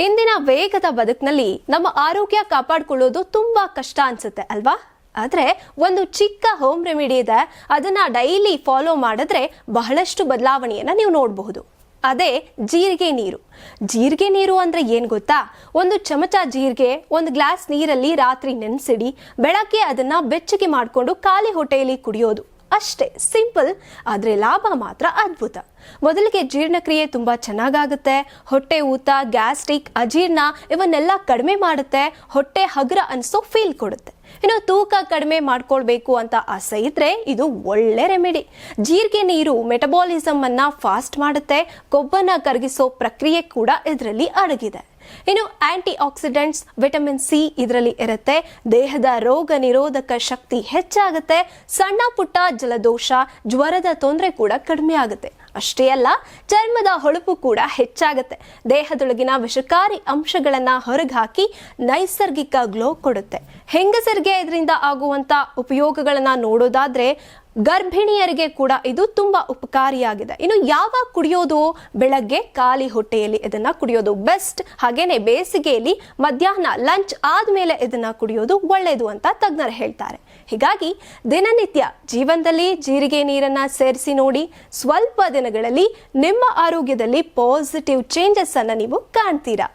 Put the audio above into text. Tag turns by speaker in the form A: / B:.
A: ಇಂದಿನ ವೇಗದ ಬದುಕಿನಲ್ಲಿ ನಮ್ಮ ಆರೋಗ್ಯ ಕಾಪಾಡಿಕೊಳ್ಳೋದು ತುಂಬಾ ಕಷ್ಟ ಅನ್ಸುತ್ತೆ ಅಲ್ವಾ? ಆದ್ರೆ ಒಂದು ಚಿಕ್ಕ ಹೋಮ್ ರೆಮಿಡಿ ಇದೆ, ಅದನ್ನ ಡೈಲಿ ಫಾಲೋ ಮಾಡಿದ್ರೆ ಬಹಳಷ್ಟು ಬದಲಾವಣೆಯನ್ನ ನೀವು ನೋಡಬಹುದು. ಅದೇ ಜೀರಿಗೆ ನೀರು. ಜೀರಿಗೆ ನೀರು ಅಂದ್ರೆ ಏನ್ ಗೊತ್ತಾ? ಒಂದು ಚಮಚ ಜೀರಿಗೆ ಒಂದು ಗ್ಲಾಸ್ ನೀರಲ್ಲಿ ರಾತ್ರಿ ನೆನೆಸಿಡಿ, ಬೆಳಗ್ಗೆ ಅದನ್ನ ಬೆಚ್ಚಗೆ ಮಾಡಿಕೊಂಡು ಖಾಲಿ ಹೊಟ್ಟೆಯಲ್ಲಿ ಕುಡಿಯೋದು. ಅಷ್ಟೇ ಸಿಂಪಲ್, ಆದ್ರೆ ಲಾಭ ಮಾತ್ರ ಅದ್ಭುತ. ಮೊದಲಿಗೆ ಜೀರ್ಣಕ್ರಿಯೆ ತುಂಬಾ ಚೆನ್ನಾಗಾಗುತ್ತೆ. ಹೊಟ್ಟೆ ಊತ, ಗ್ಯಾಸ್ಟ್ರಿಕ್, ಅಜೀರ್ಣ ಇವನ್ನೆಲ್ಲ ಕಡಿಮೆ ಮಾಡುತ್ತೆ. ಹೊಟ್ಟೆ ಹಗುರ ಅನ್ಸೋ ಫೀಲ್ ಕೊಡುತ್ತೆ. ಇನ್ನು ತೂಕ ಕಡಿಮೆ ಮಾಡ್ಕೊಳ್ಬೇಕು ಅಂತ ಆಸೆ ಇದ್ರೆ ಇದು ಒಳ್ಳೆ ರೆಮಿಡಿ. ಜೀರಿಗೆ ನೀರು ಮೆಟಬಾಲಿಸಮ್ ಅನ್ನ ಫಾಸ್ಟ್ ಮಾಡುತ್ತೆ. ಕೊಬ್ಬನ್ನ ಕರಗಿಸೋ ಪ್ರಕ್ರಿಯೆ ಕೂಡ ಇದರಲ್ಲಿ ಅಡಗಿದೆ. ಇನ್ನು ಆಂಟಿ ಆಕ್ಸಿಡೆಂಟ್ಸ್, ವಿಟಮಿನ್ ಸಿ ಇದರಲ್ಲಿ ಇರುತ್ತೆ. ದೇಹದ ರೋಗ ನಿರೋಧಕ ಶಕ್ತಿ ಹೆಚ್ಚಾಗುತ್ತೆ. ಸಣ್ಣ ಪುಟ್ಟ ಜಲದೋಷ, ಜ್ವರದ ತೊಂದರೆ ಕೂಡ ಕಡಿಮೆ ಆಗುತ್ತೆ. ಅಷ್ಟೇ ಅಲ್ಲ, ಚರ್ಮದ ಹೊಳಪು ಕೂಡ ಹೆಚ್ಚಾಗುತ್ತೆ. ದೇಹದೊಳಗಿನ ವಿಷಕಾರಿ ಅಂಶಗಳನ್ನ ಹೊರಗೆ ಹಾಕಿ ನೈಸರ್ಗಿಕ ಗ್ಲೋ ಕೊಡುತ್ತೆ. ಹೆಂಗಸರಿಗೆ ಇದರಿಂದ ಆಗುವಂತ ಉಪಯೋಗಗಳನ್ನ ನೋಡೋದಾದ್ರೆ ಗರ್ಭಿಣಿಯರಿಗೆ ಕೂಡ ಇದು ತುಂಬಾ ಉಪಕಾರಿಯಾಗಿದೆ. ಇನ್ನು ಯಾವಾಗ ಕುಡಿಯೋದು? ಬೆಳಗ್ಗೆ ಖಾಲಿ ಹೊಟ್ಟೆಯಲ್ಲಿ ಇದನ್ನ ಕುಡಿಯೋದು ಬೆಸ್ಟ್. ಹಾಗೇನೆ ಬೇಸಿಗೆಯಲ್ಲಿ ಮಧ್ಯಾಹ್ನ ಲಂಚ್ ಆದ್ಮೇಲೆ ಇದನ್ನ ಕುಡಿಯೋದು ಒಳ್ಳೆಯದು ಅಂತ ತಜ್ಞರು ಹೇಳ್ತಾರೆ. ಹೀಗಾಗಿ ದಿನನಿತ್ಯ ಜೀವನದಲ್ಲಿ ಜೀರಿಗೆ ನೀರನ್ನ ಸೇರಿಸಿ ನೋಡಿ. ಸ್ವಲ್ಪ ದಿನಗಳಲ್ಲಿ ನಿಮ್ಮ ಆರೋಗ್ಯದಲ್ಲಿ ಪಾಸಿಟಿವ್ ಚೇಂಜಸ್ ಅನ್ನ ನೀವು ಕಾಣ್ತೀರಾ.